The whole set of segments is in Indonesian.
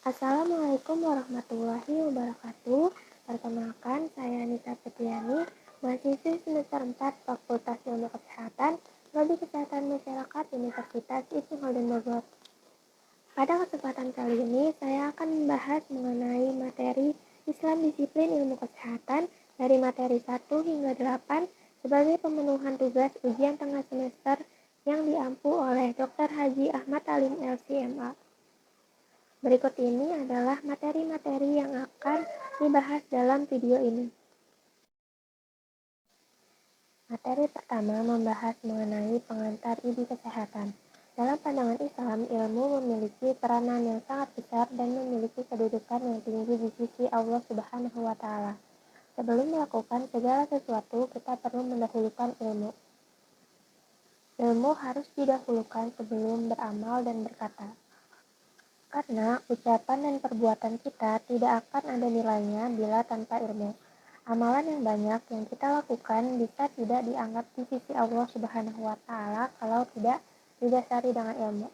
Assalamualaikum warahmatullahi wabarakatuh. Perkenalkan, saya Anita Petriani, mahasiswi semester 4 Fakultas Ilmu Kesehatan, Prodi Kesehatan Masyarakat Universitas Ibnu Khaldun Bogor. Pada kesempatan kali ini, saya akan membahas mengenai materi Islam Disiplin Ilmu Kesehatan dari materi 1 hingga 8 sebagai pemenuhan tugas ujian tengah semester yang diampu oleh Dr. Haji Ahmad Alim LCMA. Berikut ini adalah materi-materi yang akan dibahas dalam video ini. Materi pertama membahas mengenai pengantar ID kesehatan. Dalam pandangan Islam, ilmu memiliki peranan yang sangat besar dan memiliki kedudukan yang tinggi di sisi Allah Subhanahu wa Ta'ala. Sebelum melakukan segala sesuatu, kita perlu mendahulukan ilmu. Ilmu harus didahulukan sebelum beramal dan berkata. Karena ucapan dan perbuatan kita tidak akan ada nilainya bila tanpa ilmu. Amalan yang banyak yang kita lakukan bisa tidak dianggap di sisi Allah Subhanahu wa Ta'ala kalau tidak didasari dengan ilmu.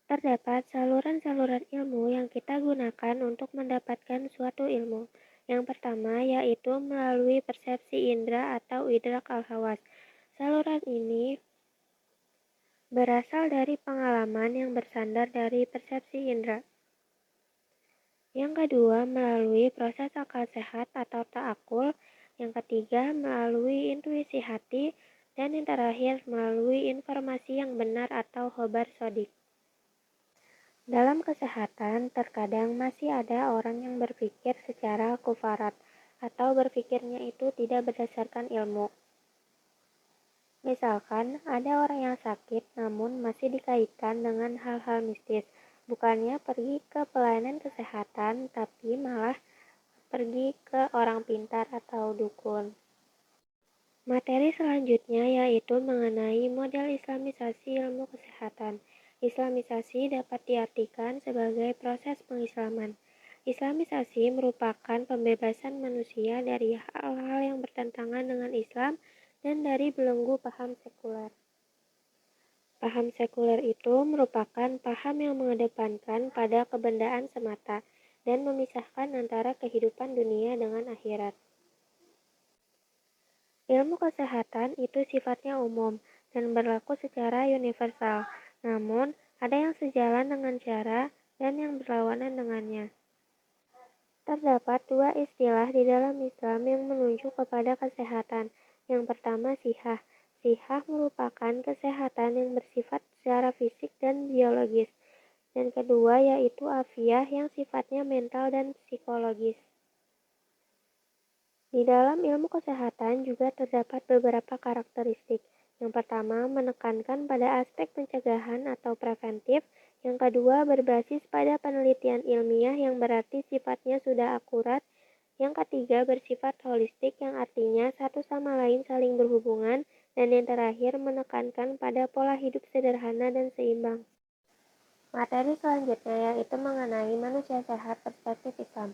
Terdapat saluran-saluran ilmu yang kita gunakan untuk mendapatkan suatu ilmu. Yang pertama yaitu melalui persepsi indera atau idrak al-hawas. Saluran ini berasal dari pengalaman yang bersandar dari persepsi indera. Yang kedua, melalui proses akal sehat atau ta'akul. Yang ketiga, melalui intuisi hati. Dan yang terakhir, melalui informasi yang benar atau khobar sodik. Dalam kesehatan, terkadang masih ada orang yang berpikir secara kufarat, atau berpikirnya itu tidak berdasarkan ilmu. Misalkan, ada orang yang sakit namun masih dikaitkan dengan hal-hal mistis. Bukannya pergi ke pelayanan kesehatan, tapi malah pergi ke orang pintar atau dukun. Materi selanjutnya yaitu mengenai model islamisasi ilmu kesehatan. Islamisasi dapat diartikan sebagai proses pengislaman. Islamisasi merupakan pembebasan manusia dari hal-hal yang bertentangan dengan Islam dan dari belenggu paham sekuler. Paham sekuler itu merupakan paham yang mengedepankan pada kebendaan semata dan memisahkan antara kehidupan dunia dengan akhirat. Ilmu kesehatan itu sifatnya umum dan berlaku secara universal, namun ada yang sejalan dengan cara dan yang berlawanan dengannya. Terdapat dua istilah di dalam Islam yang menunjuk kepada kesehatan. Yang pertama sihah. Sihah merupakan kesehatan yang bersifat secara fisik dan biologis. Dan kedua yaitu afiah yang sifatnya mental dan psikologis. Di dalam ilmu kesehatan juga terdapat beberapa karakteristik. Yang pertama, menekankan pada aspek pencegahan atau preventif. Yang kedua, berbasis pada penelitian ilmiah yang berarti sifatnya sudah akurat. Yang ketiga, bersifat holistik yang artinya satu sama lain saling berhubungan. Dan yang terakhir, menekankan pada pola hidup sederhana dan seimbang. Materi selanjutnya yaitu mengenai manusia sehat perspektif Islam.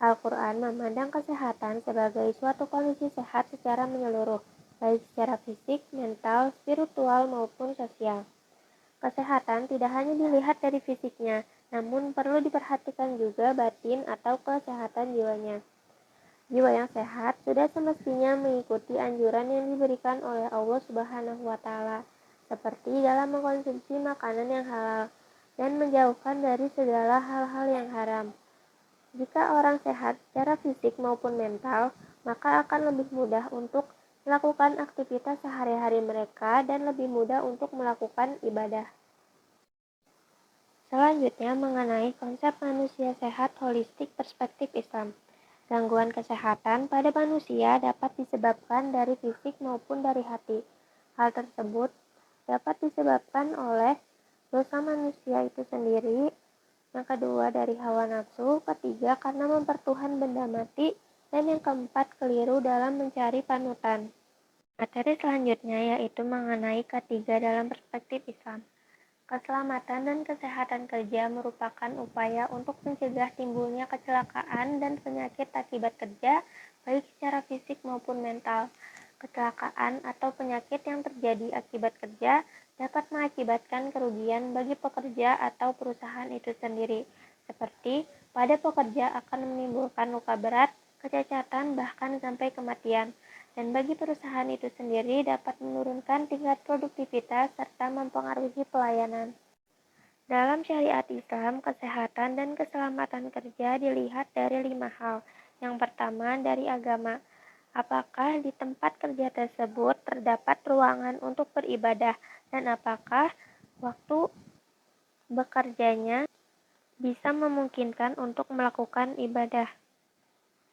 Al-Quran memandang kesehatan sebagai suatu kondisi sehat secara menyeluruh, baik secara fisik, mental, spiritual, maupun sosial. Kesehatan tidak hanya dilihat dari fisiknya, namun perlu diperhatikan juga batin atau kesehatan jiwanya. Jiwa yang sehat sudah semestinya mengikuti anjuran yang diberikan oleh Allah Subhanahu wa Ta'ala, seperti dalam mengkonsumsi makanan yang halal dan menjauhkan dari segala hal-hal yang haram. Jika orang sehat secara fisik maupun mental, maka akan lebih mudah untuk melakukan aktivitas sehari-hari mereka dan lebih mudah untuk melakukan ibadah. Selanjutnya mengenai konsep manusia sehat holistik perspektif Islam. Gangguan kesehatan pada manusia dapat disebabkan dari fisik maupun dari hati. Hal tersebut dapat disebabkan oleh dosa manusia itu sendiri, yang kedua dari hawa nafsu, ketiga karena mempertuhan benda mati, dan yang keempat keliru dalam mencari panutan. Materi selanjutnya yaitu mengenai ketiga dalam perspektif Islam. Keselamatan dan kesehatan kerja merupakan upaya untuk mencegah timbulnya kecelakaan dan penyakit akibat kerja, baik secara fisik maupun mental. Kecelakaan atau penyakit yang terjadi akibat kerja dapat mengakibatkan kerugian bagi pekerja atau perusahaan itu sendiri, seperti pada pekerja akan menimbulkan luka berat, kecacatan, bahkan sampai kematian. Dan bagi perusahaan itu sendiri dapat menurunkan tingkat produktivitas serta mempengaruhi pelayanan. Dalam syariat Islam, kesehatan dan keselamatan kerja dilihat dari 5 hal. Yang pertama, dari agama. Apakah di tempat kerja tersebut terdapat ruangan untuk beribadah dan apakah waktu bekerjanya bisa memungkinkan untuk melakukan ibadah.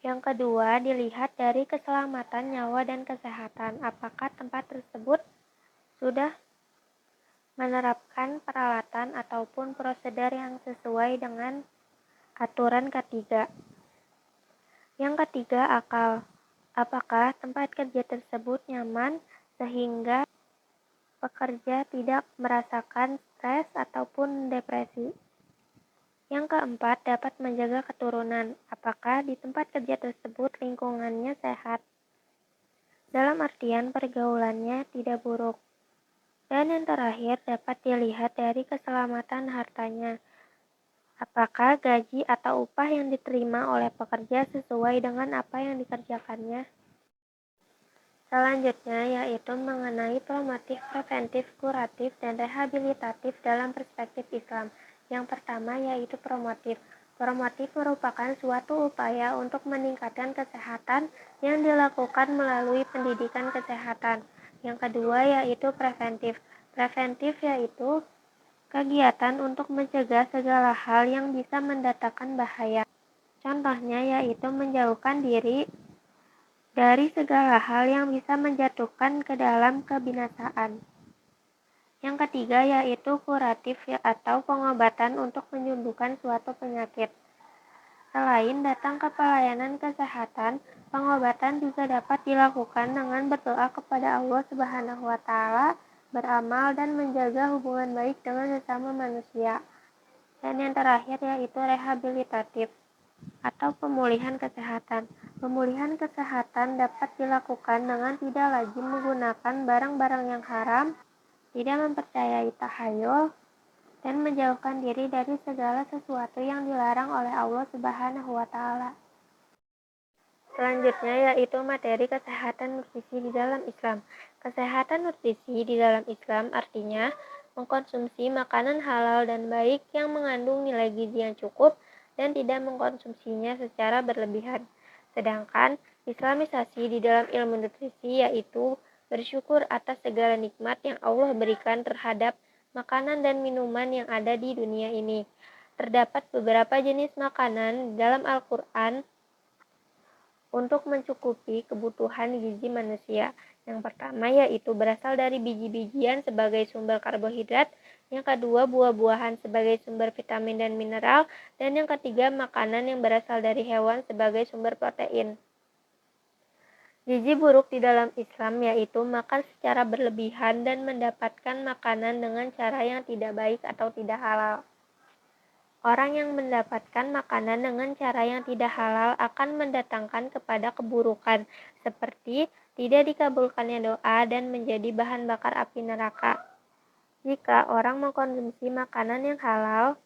Yang kedua, dilihat dari keselamatan nyawa dan kesehatan. Apakah tempat tersebut sudah menerapkan peralatan ataupun prosedur yang sesuai dengan aturan ketiga. Yang ketiga, akal. Apakah tempat kerja tersebut nyaman sehingga pekerja tidak merasakan stres ataupun depresi. Yang keempat, dapat menjaga keturunan. Apakah di tempat kerja tersebut lingkungannya sehat? Dalam artian pergaulannya tidak buruk. Dan yang terakhir, dapat dilihat dari keselamatan hartanya. Apakah gaji atau upah yang diterima oleh pekerja sesuai dengan apa yang dikerjakannya? Selanjutnya yaitu mengenai promotif, preventif, kuratif, dan rehabilitatif dalam perspektif Islam. Yang pertama yaitu promotif. Promotif merupakan suatu upaya untuk meningkatkan kesehatan yang dilakukan melalui pendidikan kesehatan. Yang kedua yaitu preventif. Preventif yaitu kegiatan untuk mencegah segala hal yang bisa mendatangkan bahaya. Contohnya yaitu menjauhkan diri dari segala hal yang bisa menjatuhkan ke dalam kebinasaan. Yang ketiga yaitu kuratif atau pengobatan untuk menyembuhkan suatu penyakit. Selain datang ke pelayanan kesehatan, pengobatan juga dapat dilakukan dengan berdoa kepada Allah Subhanahu wa taala, beramal dan menjaga hubungan baik dengan sesama manusia. Dan yang terakhir yaitu rehabilitatif atau pemulihan kesehatan. Pemulihan kesehatan dapat dilakukan dengan tidak lagi menggunakan barang-barang yang haram, tidak mempercayai tahayul, dan menjauhkan diri dari segala sesuatu yang dilarang oleh Allah Subhanahu wa taala. Selanjutnya yaitu materi kesehatan nutrisi di dalam Islam. Kesehatan nutrisi di dalam Islam artinya mengkonsumsi makanan halal dan baik yang mengandung nilai gizi yang cukup dan tidak mengkonsumsinya secara berlebihan. Sedangkan Islamisasi di dalam ilmu nutrisi yaitu bersyukur atas segala nikmat yang Allah berikan terhadap makanan dan minuman yang ada di dunia ini. Terdapat beberapa jenis makanan dalam Al-Quran untuk mencukupi kebutuhan gizi manusia. Yang pertama yaitu berasal dari biji-bijian sebagai sumber karbohidrat, yang kedua buah-buahan sebagai sumber vitamin dan mineral, dan yang ketiga makanan yang berasal dari hewan sebagai sumber protein. Gizi buruk di dalam Islam yaitu makan secara berlebihan dan mendapatkan makanan dengan cara yang tidak baik atau tidak halal. Orang yang mendapatkan makanan dengan cara yang tidak halal akan mendatangkan kepada keburukan, seperti tidak dikabulkannya doa dan menjadi bahan bakar api neraka. Jika orang mengkonsumsi makanan yang halal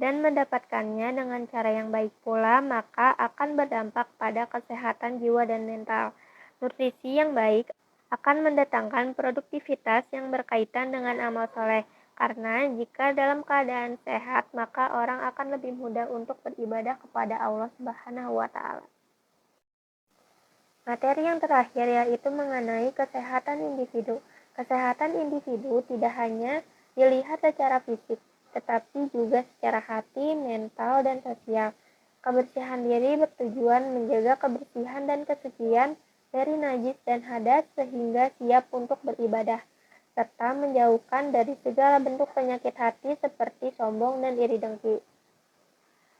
dan mendapatkannya dengan cara yang baik pula, maka akan berdampak pada kesehatan jiwa dan mental. Nutrisi yang baik akan mendatangkan produktivitas yang berkaitan dengan amal soleh, karena jika dalam keadaan sehat, maka orang akan lebih mudah untuk beribadah kepada Allah Subhanahu wa taala. Materi yang terakhir yaitu mengenai kesehatan individu. Kesehatan individu tidak hanya dilihat secara fisik, tetapi juga secara hati, mental, dan sosial. Kebersihan diri bertujuan menjaga kebersihan dan kesucian dari najis dan hadas sehingga siap untuk beribadah, serta menjauhkan dari segala bentuk penyakit hati seperti sombong dan iri dengki.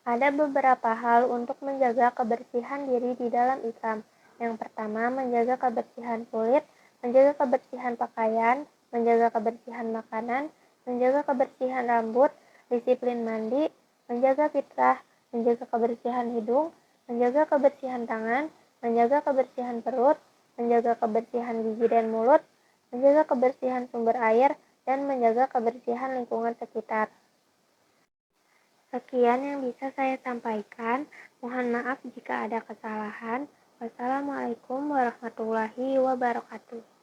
Ada beberapa hal untuk menjaga kebersihan diri di dalam Islam. Yang pertama, menjaga kebersihan kulit, menjaga kebersihan pakaian, menjaga kebersihan makanan, menjaga kebersihan rambut, disiplin mandi, menjaga fitrah, menjaga kebersihan hidung, menjaga kebersihan tangan, menjaga kebersihan perut, menjaga kebersihan gigi dan mulut, menjaga kebersihan sumber air, dan menjaga kebersihan lingkungan sekitar. Sekian yang bisa saya sampaikan. Mohon maaf jika ada kesalahan. Wassalamualaikum warahmatullahi wabarakatuh.